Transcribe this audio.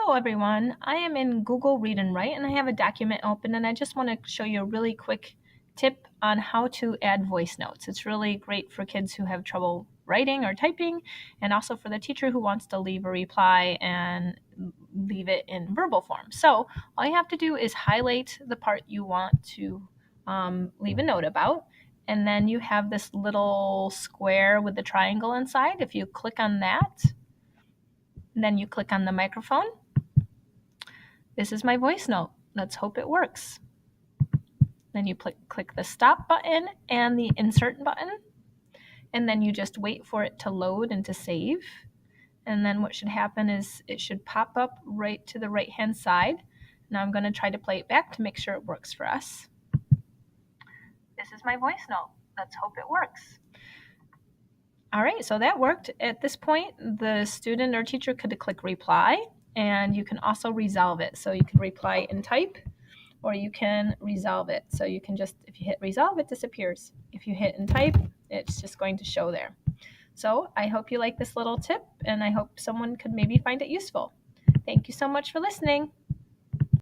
Hello everyone, I am in Google Read and Write and I have a document open and I just want to show you a really quick tip on how to add voice notes. It's really great for kids who have trouble writing or typing, and also for the teacher who wants to leave a reply and leave it in verbal form. So all you have to do is highlight the part you want to leave a note about, and then you have this little square with the triangle inside. If you click on that, then you click on the microphone. This is my voice note. Let's hope it works. Then you click the stop button and the insert button, and then you just wait for it to load and to save. And then what should happen is it should pop up right to the right hand side. Now I'm going to try to play it back to make sure it works for us. This is my voice note. Let's hope it works. All right, so that worked. At this point, the student or teacher could click reply, and you can also resolve it. So you can reply and type, or you can resolve it. So you can just, if you hit resolve, it disappears. If you hit and type, it's just going to show there. So I hope you like this little tip, and I hope someone could maybe find it useful. Thank you so much for listening.